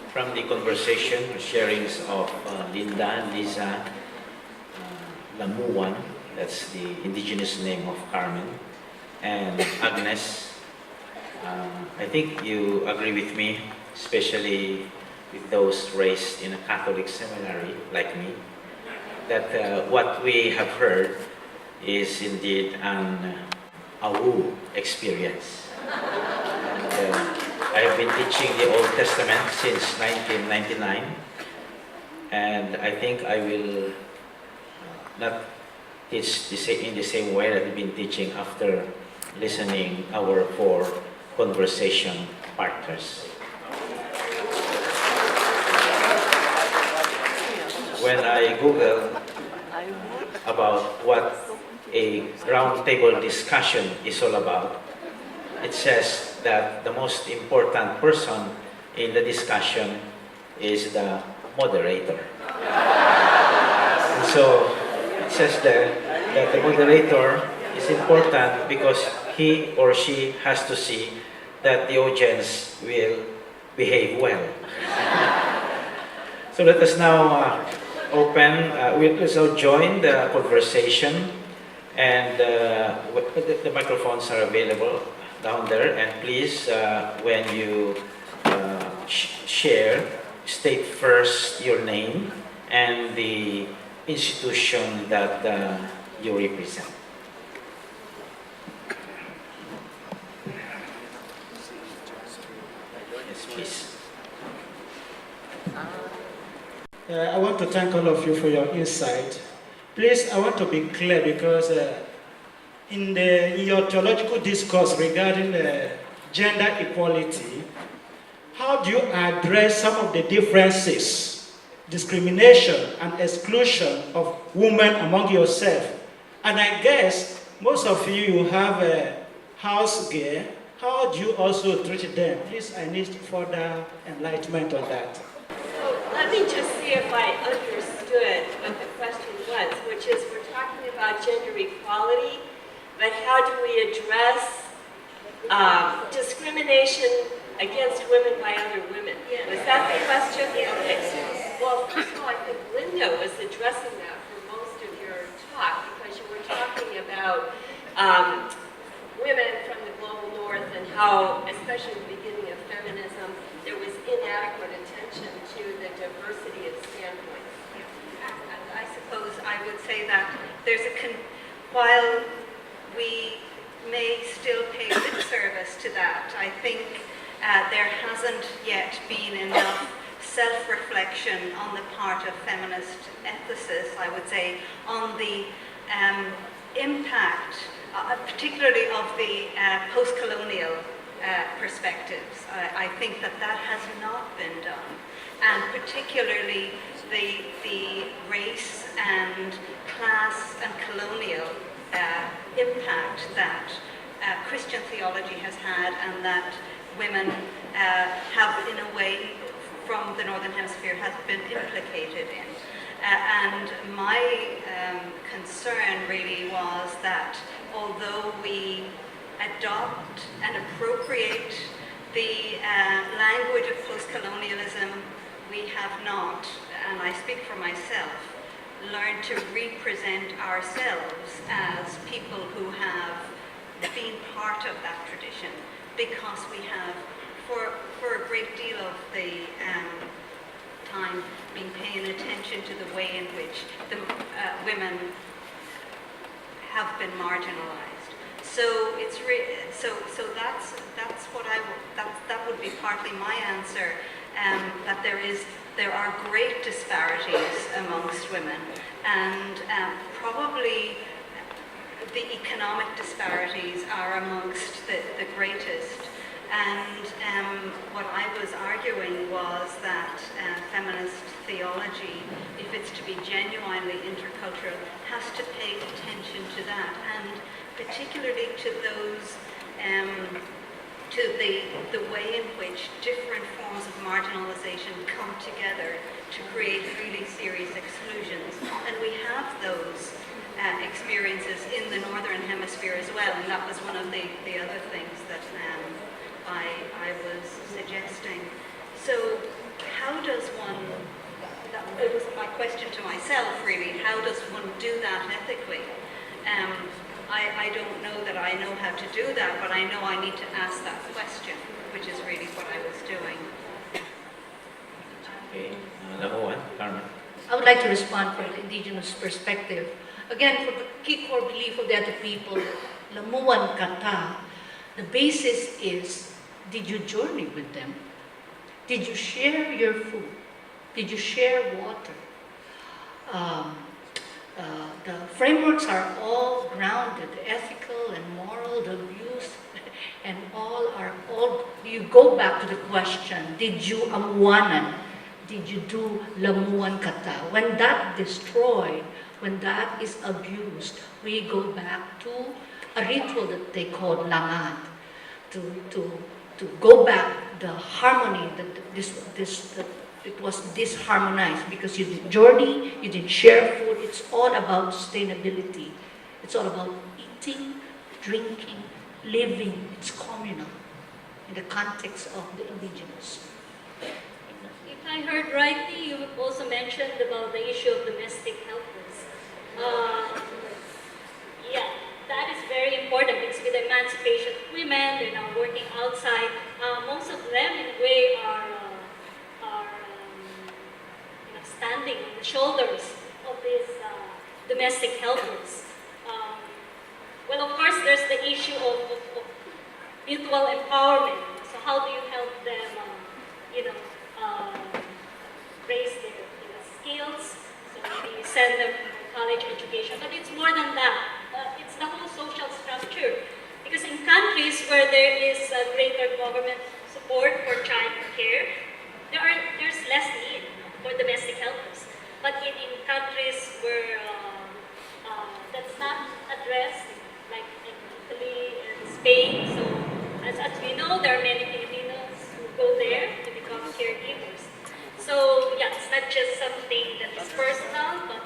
from the conversation, sharings of Linda, Lisa, Lamuan, that's the indigenous name of Carmen, and Agnes. I think you agree with me, especially with those raised in a Catholic seminary like me, that what we have heard is indeed an AWU experience. And, I have been teaching the Old Testament since 1999, and I think I will not teach in the same way that I've been teaching after listening our 4 conversation partners. When I Googled about what a roundtable discussion is all about, it says that the most important person in the discussion is the moderator. And so it says there that the moderator is important because he or she has to see that the audience will behave well. So let us now let's now join the conversation, and the microphones are available down there, and please, when you share, state first your name and the institution that you represent. Yes, please. I want to thank all of you for your insight. Please, I want to be clear because in your theological discourse regarding gender equality, how do you address some of the differences, discrimination and exclusion of women among yourself? And I guess most of you have a house gear. How do you also treat them? Please, I need further enlightenment on that. So let me just see if I understood what the question was, which is we're talking about gender equality, but how do we address discrimination against women by other women? Yeah. Was that the question? Yeah. Okay. Well, first of all, I think Linda was addressing that for most of your talk, because you were talking about women from the global north and how, especially in the beginning of feminism, there was inadequate attention to the diversity of standpoints. And I suppose I would say that there's while we may still pay lip service to that, I think there hasn't yet been enough self-reflection on the part of feminist ethicists, I would say, on the impact, particularly of the post-colonial perspectives. I think that has not been done, and particularly the race and class and colonial impact that Christian theology has had, and that women have, in a way, from the Northern Hemisphere, has been implicated in. And my concern really was that although we adopt and appropriate the language of post-colonialism, we have not, and I speak for myself, learned to represent ourselves as people who have been part of that tradition, because we have, for a great deal of the time, been paying attention to the way in which the women have been marginalized. So it's so that's what that would be partly my answer. That there are great disparities amongst women, and probably the economic disparities are amongst the greatest. And what I was arguing was that feminist theology, if it's to be genuinely intercultural, has to pay attention to that, and particularly to those, to the way in which different forms of marginalization come together to create really serious exclusions. And we have those experiences in the Northern Hemisphere as well, and that was one of the other things that I was suggesting. So how does one, it was my question to myself really, how does one do that ethically? I don't know that I know how to do that, but I know I need to ask that question, which is really what I was doing. Okay, number one, Carmen. I would like to respond from the indigenous perspective. Again, for the key core belief of the other people, lamuan kata, the basis is, did you journey with them? Did you share your food? Did you share water? The frameworks are all grounded, ethical and moral, the views, and all, you go back to the question, did you amuanan? Did you do lamuan kata? When that destroyed, when that is abused, we go back to a ritual that they called langat, to go back the harmony that it was disharmonized because you didn't journey, you didn't share food. It's all about sustainability. It's all about eating, drinking, living. It's communal in the context of the indigenous. If I heard rightly, you also mentioned about the issue of domestic helpers. Yeah, that is very important because with the emancipation of women, they're now working outside. Most of them, in a way, are standing on the shoulders of these domestic helpers. Well, of course, there's the issue of mutual empowerment. So how do you help them, raise their skills? So maybe you send them to college education. But it's more than that. It's the whole social structure. Because in countries where there is greater government support for child care, there's less need for domestic helpers. But in countries where that's not addressed, like in Italy and Spain, so as we know, there are many Filipinos who go there to become caregivers. So yeah, it's not just something that is personal, but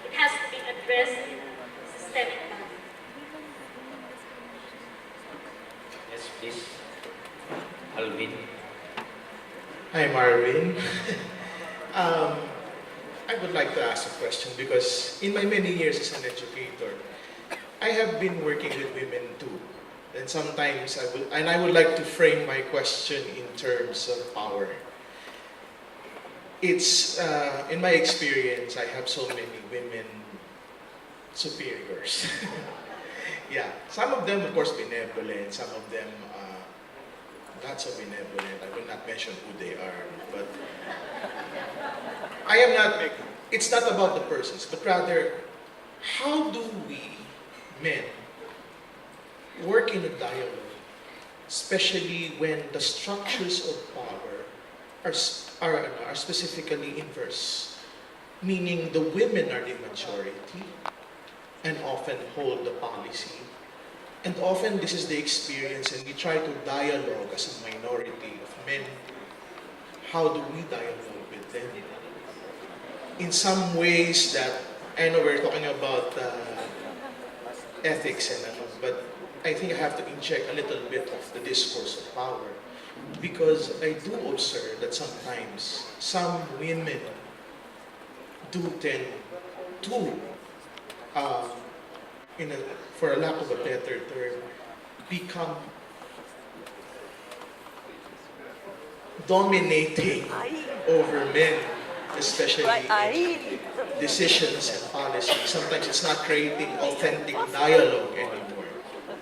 it has to be addressed in a systemic manner. Yes, please. Alvin. Hi, Marvin. I would like to ask a question because in my many years as an educator, I have been working with women too. And sometimes I would like to frame my question in terms of power. It's, in my experience, I have so many women superiors. Yeah, some of them, of course, benevolent, some of them not so benevolent. I will not mention who they are, but it's not about the persons, but rather, how do we, men, work in a dialogue, especially when the structures of power are specifically inverse, meaning the women are the majority and often hold the policy. And often this is the experience, and we try to dialogue as a minority of men. How do we dialogue with them? In some ways that, I know we're talking about ethics and ano, but I think I have to inject a little bit of the discourse of power. Because I do observe that sometimes some women do tend to, for a lack of a better term, become dominating over men, especially in decisions and policies. Sometimes it's not creating authentic dialogue anymore.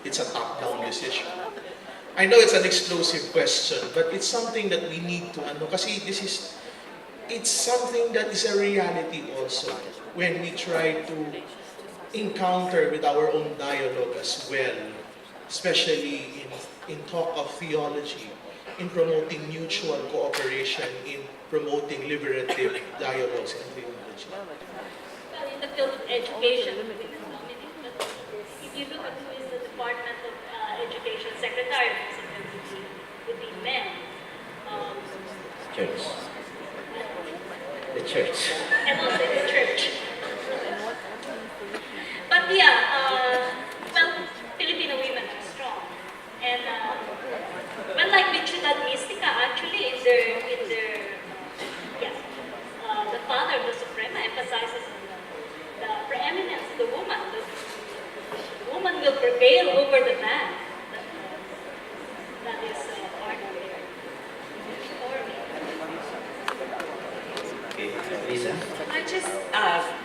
It's a top-down decision. I know it's an explosive question, but it's something that we need to ano, kasi it's something that is a reality also when we try to encounter with our own dialogue as well, especially in talk of theology, in promoting mutual cooperation, in promoting liberative dialogues and theology. Well, in the field of education, women dominate. But if you look at who is the Department of Education Secretary, most of them would be men. Church. The church. And also in the church. But yeah, well, Filipino women are strong. And well, like with Ciudad Mystica, actually, in their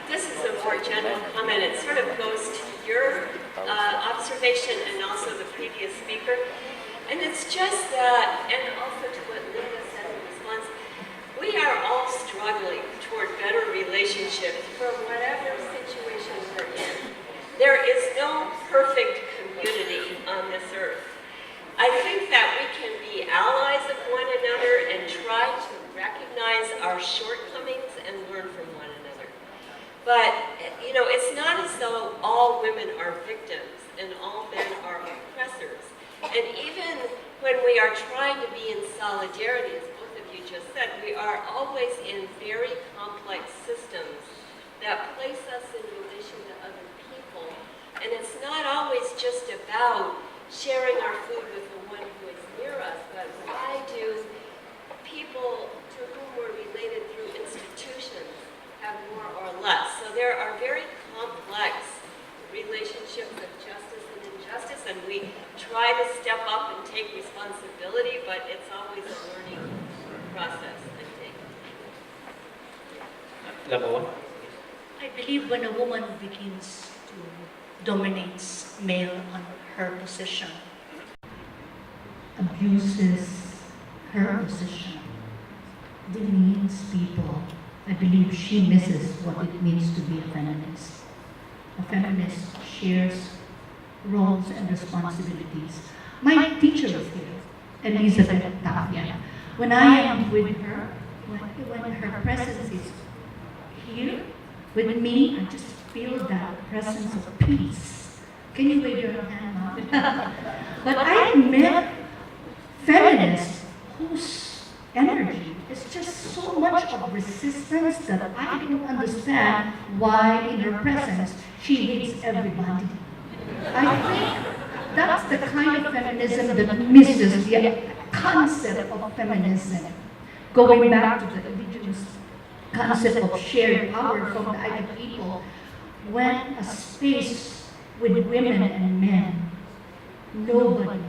this is a more general comment. It sort of goes to your observation and also the previous speaker. And it's just that, and also to what Linda said in response, we are all struggling toward better relationships for whatever situation we're in. There is no perfect community on this earth. I think that we can be allies of one another and try to recognize our shortcomings and learn from one another. But, you know, it's not as though all women are victims and all men are oppressors. And even when we are trying to be in solidarity, as both of you just said, we are always in very complex systems that place us in relation to other people. And it's not always just about sharing our food with the one who is near us, but why do people to whom we're related through institutions have more or less? So there are very complex relationships of justice and injustice, and we try to step up and take responsibility, but it's always a learning process, I think. Level one. I believe when a woman begins to dominate male on her position, abuses her position, demeans people, I believe she misses what it means to be a feminist. A feminist shares roles and responsibilities. My teacher is here, Elizabeth Tapia. When I am with her, when her presence is here with me, I just feel that presence of peace. Can you wave your hand up? But I met feminists whose energy is just so much of resistance that I don't understand why in her presence she hates everybody. I think that's the kind of feminism that misses the concept of feminism. Going back to the indigenous concept of shared power from the Aita people, when a space with women and men, nobody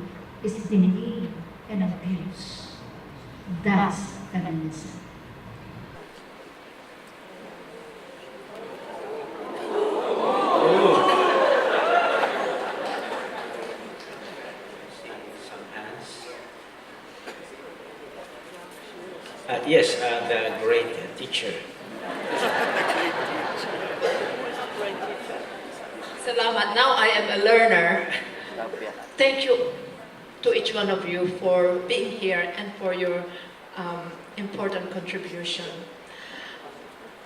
is demeaned and abused. That's feminism. Yes, the great teacher. Salamat. Now I am a learner. Thank you to each one of you for being here and for your important contribution.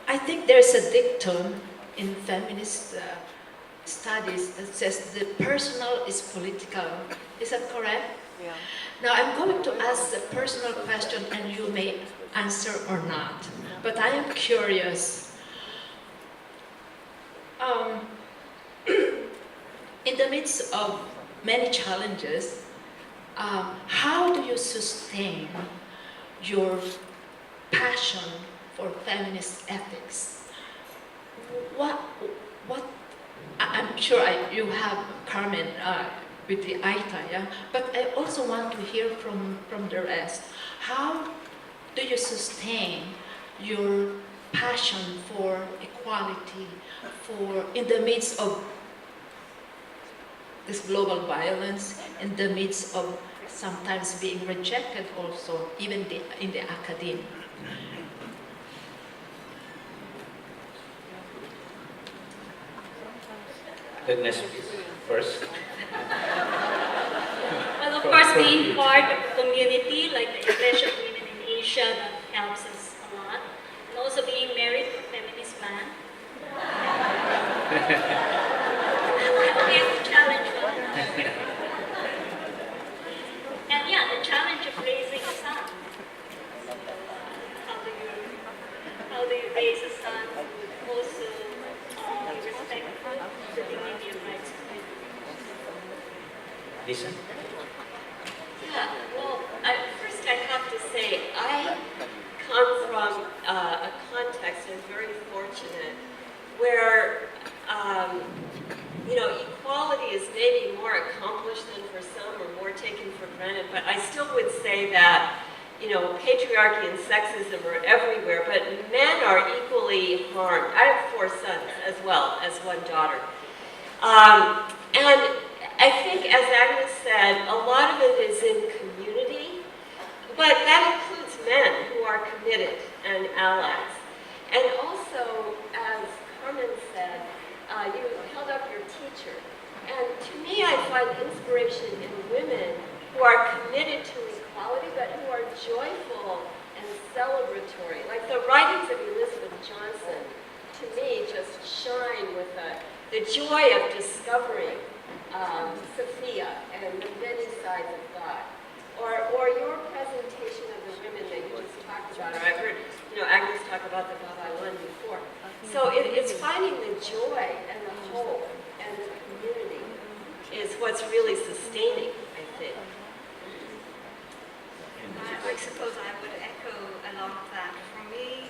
I think there's a dictum in feminist studies that says the personal is political. Is that correct? Yeah. Now I'm going to ask a personal question and you may answer or not. But I am curious. In the midst of many challenges, how do you sustain your passion for feminist ethics? I'm sure you have Carmen with the Aita, yeah? But I also want to hear from the rest. How do you sustain your passion for equality, in the midst of this global violence, in the midst of sometimes being rejected also, even in the academia? Goodness first. Well, of course, being part of a community like the Iglesia of Women in Asia, that helps us a lot. And also being married to a feminist man. We have to challenge one another. And yeah, the challenge of raising a son. How do you raise a son who also be respectful of the dignity of rights of women? Listen. Yeah, well, first I have to say, I come from a context, I'm very fortunate, where, you know, equality is maybe more accomplished than for some or more taken for granted, but I still would say that, you patriarchy and sexism are everywhere, but men are equally harmed. I have 4 sons as well as 1 daughter. And I think, as Agnes said, a lot of it is in community, but that includes men who are committed and allies. And also, as Carmen said, you held up your teacher. And to me, I find inspiration in women who are committed to equality, but who are joyful and celebratory. Like the writings of Elizabeth Johnson, to me, just shine with the joy of discovering Sophia and the many sides of God. Or your presentation of the women that you just talked about. Or I've heard, Agnes talk about the Babaylan before. So it's finding the joy and the hope and the community is what's really sustaining, I think. I suppose I would echo a lot of that. For me,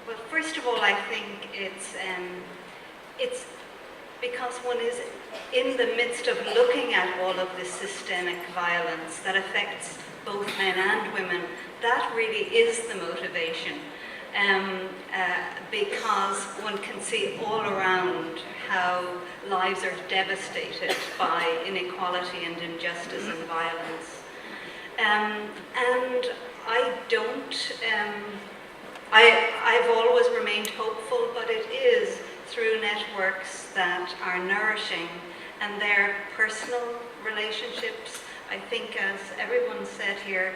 well, first of all, I think it's because one is in the midst of looking at all of this systemic violence that affects both men and women. That really is the motivation, because one can see all around how lives are devastated by inequality and injustice and violence. And I don't, I've always remained hopeful, but it is through networks that are nourishing and their personal relationships. I think, as everyone said here,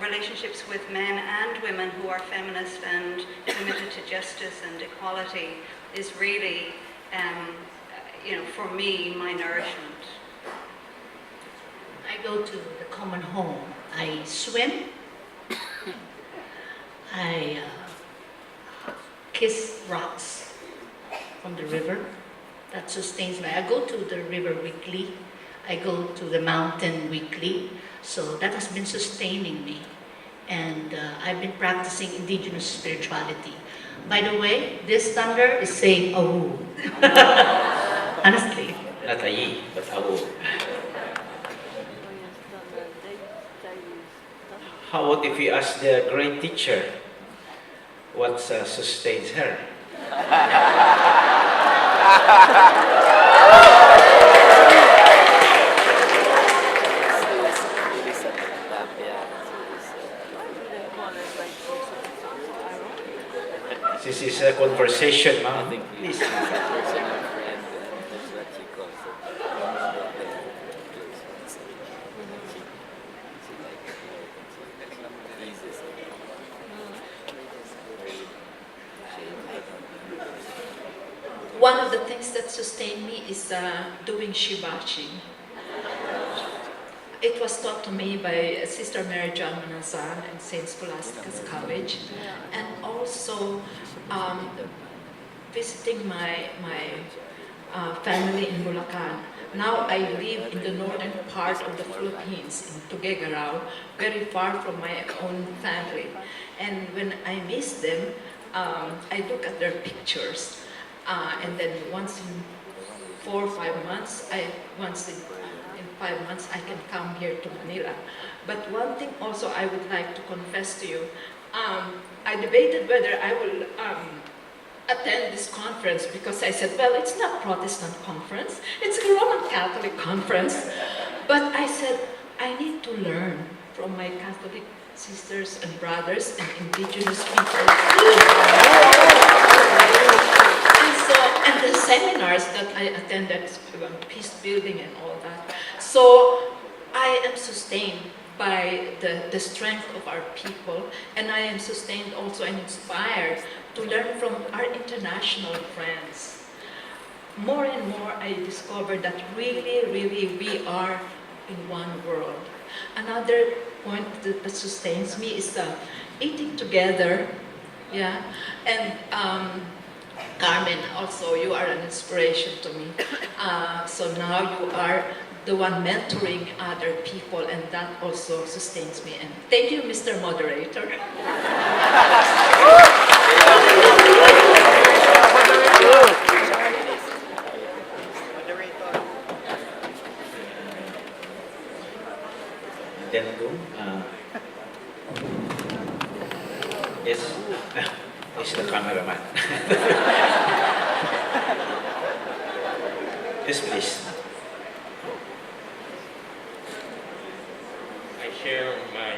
relationships with men and women who are feminist and committed to justice and equality is really, for me, my nourishment. I go to the common home. I swim. I kiss rocks from the river. That sustains me. I go to the river weekly. I go to the mountain weekly. So that has been sustaining me. And I've been practicing indigenous spirituality. By the way, this thunder is saying awu. Honestly. Not ayi, but awo. How about if we ask the great teacher what sustains her? This is a conversation, ma'am. Please. One of the things that sustained me is doing shibashi. It was taught to me by Sister Mary John Manazan in St. Scholastica's College, and also visiting my family in Bulacan. Now I live in the northern part of the Philippines, in Tuguegarao, very far from my own family. And when I miss them, I look at their pictures. And then once in 4 or 5 months, once in 5 months, I can come here to Manila. But one thing also I would like to confess to you, I debated whether I will attend this conference because I said, well, it's not Protestant conference, it's a Roman Catholic conference. But I said, I need to learn from my Catholic sisters and brothers and indigenous people. And the seminars that I attended, peace building and all that. So I am sustained by the strength of our people, and I am sustained also and inspired to learn from our international friends. More and more I discover that really, really we are in one world. Another point that sustains me is eating together, yeah, and Carmen, also, you are an inspiration to me. So now you are the one mentoring other people, and that also sustains me. And thank you, Mr. Moderator. Then, Yes, please. I share my...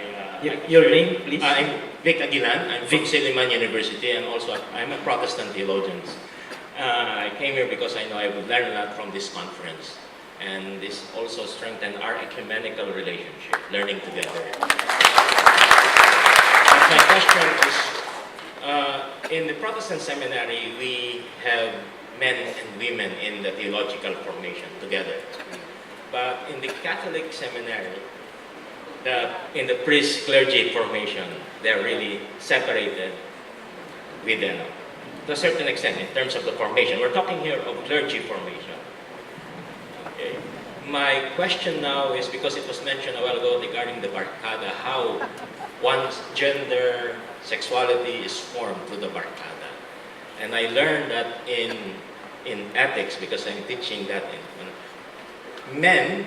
Your name, please? I'm Vic Aguilan. I'm from Silliman University, and also I'm a Protestant theologian. I came here because I know I would learn a lot from this conference. And this also strengthened our ecumenical relationship, learning together. But my question is, in the Protestant seminary, we have men and women in the theological formation together. But in the Catholic seminary, in the priest-clergy formation, they're really separated within, to a certain extent, in terms of the formation. We're talking here of clergy formation. Okay. My question now is, because it was mentioned a while ago regarding the barkada, how one's gender, sexuality is formed through the barkada. And I learned that in ethics, because I'm teaching that men,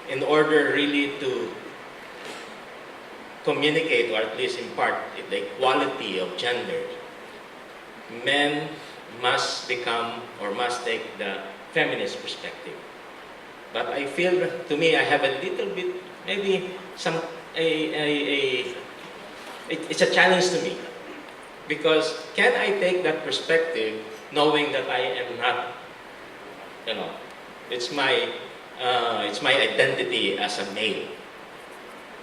in order really to communicate, or at least impart the equality of gender, men must become or must take the feminist perspective. But I feel, to me, I have a little bit, maybe it's a challenge to me. Because can I take that perspective knowing that I am not, it's my identity as a male.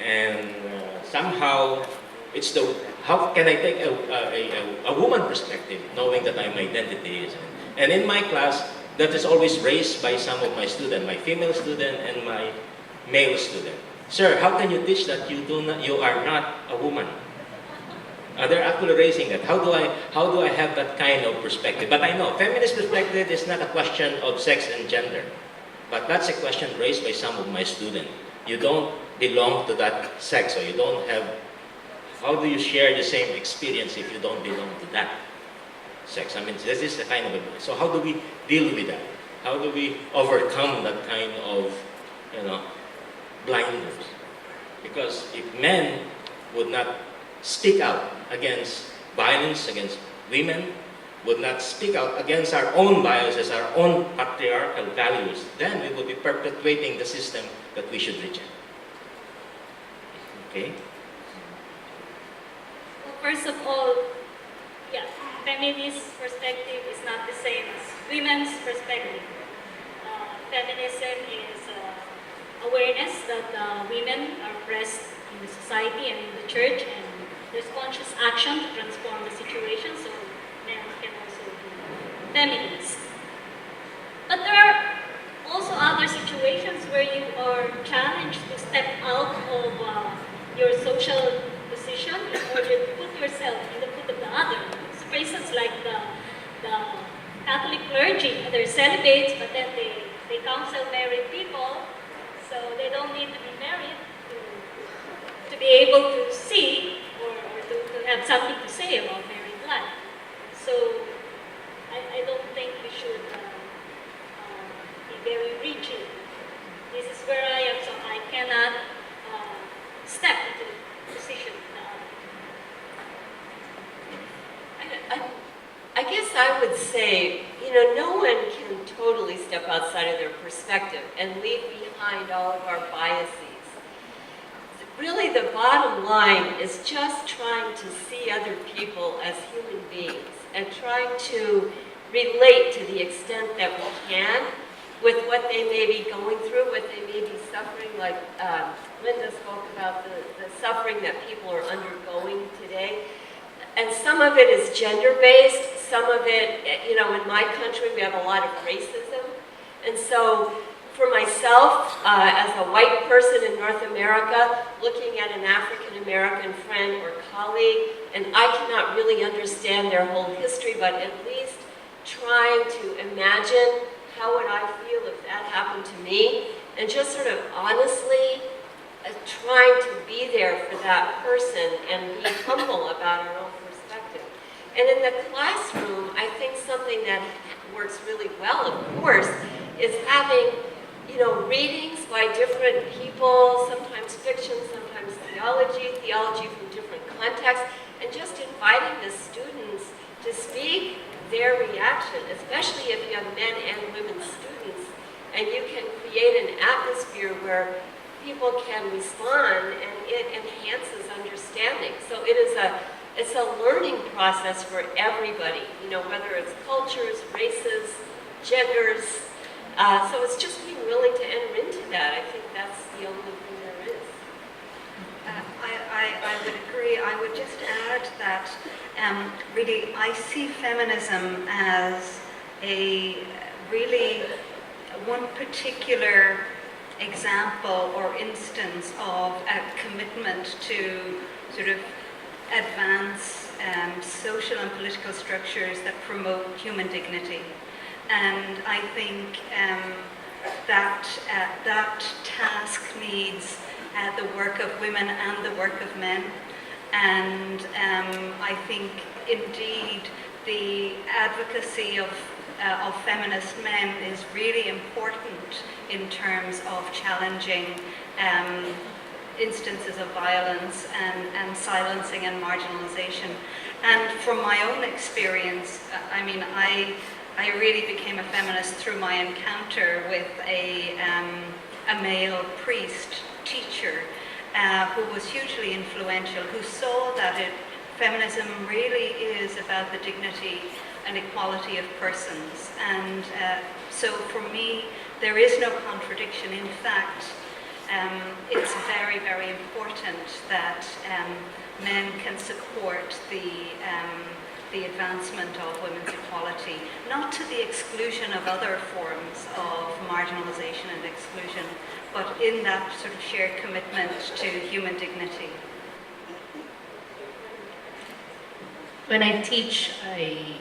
And somehow, how can I take a woman perspective knowing that my identity is? And in my class, that is always raised by some of my students, my female student and my male student. Sir, how can you teach that you are not a woman? They're actually raising that. How do I have that kind of perspective? But I know feminist perspective is not a question of sex and gender, but that's a question raised by some of my students. You don't belong to that sex, or you don't have. How do you share the same experience if you don't belong to that sex? I mean, this is the kind of. So how do we deal with that? How do we overcome that kind of, blindness? Because if men would not speak out against violence against women, would not speak out against our own biases, our own patriarchal values, then we would be perpetuating the system that we should reject. Okay? Well, first of all, feminist perspective is not the same as women's perspective. Feminism is awareness that women are oppressed in the society and in the church, and there's conscious action to transform the situation, so men can also be feminist. But there are also other situations where you are challenged to step out of your social position in order to put yourself in the foot of the other. So for instance, like the Catholic clergy, they're celibates, but then they counsel married people, so they don't need to be married to be able to see or to have something to say about married life. So I don't think we should be very rigid. This is where I am, so I cannot step into the position of the other. I guess I would say, no one can totally step outside of their perspective and leave behind all of our biases. Really, the bottom line is just trying to see other people as human beings and trying to relate to the extent that we can with what they may be going through, what they may be suffering, like Linda spoke about the suffering that people are undergoing today. And some of it is gender-based, some of it, in my country we have a lot of racism. And so for myself, as a white person in North America, looking at an African-American friend or colleague, and I cannot really understand their whole history, but at least trying to imagine how would I feel if that happened to me, and just sort of honestly trying to be there for that person and be humble about our own perspective. And in the classroom, I think something that works really well, of course, is having readings by different people, sometimes fiction, sometimes theology from different contexts, and just inviting the students to speak their reaction, especially if you have men and women students, and you can create an atmosphere where people can respond and it enhances understanding. So it's a learning process for everybody, whether it's cultures, races, genders. So it's just being willing to enter into that. I think that's the only thing there is. I would agree. I would just add that really I see feminism as a really one particular example or instance of a commitment to sort of advance social and political structures that promote human dignity. And I think that task needs the work of women and the work of men. And I think indeed the advocacy of feminist men is really important in terms of challenging instances of violence and silencing and marginalization. And from my own experience, I mean, I really became a feminist through my encounter with a male priest teacher who was hugely influential, who saw that feminism really is about the dignity and equality of persons. And so for me, there is no contradiction. In fact, it's very, very important that men can support the advancement of women's equality, not to the exclusion of other forms of marginalization and exclusion, but in that sort of shared commitment to human dignity. When I teach, I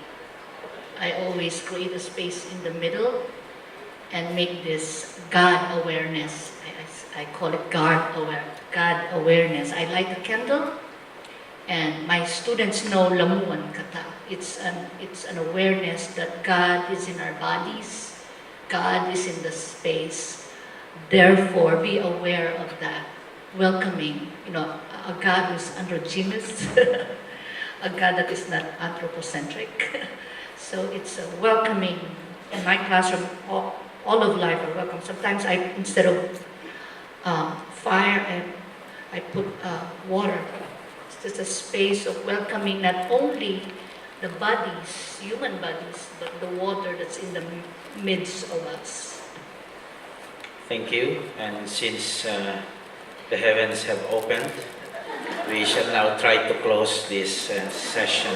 always create a space in the middle and make this God awareness. I call it God awareness. I light a candle, and my students know Lamuan Kata. It's an awareness that God is in our bodies, God is in the space. Therefore, be aware of that, welcoming, a God who's androgynous, a God that is not anthropocentric. So it's a welcoming. In my classroom, all of life are welcome. Sometimes instead of fire, I put water. It's just a space of welcoming not only the bodies, human bodies, but the water that's in the midst of us. Thank you. And since the heavens have opened, we shall now try to close this session.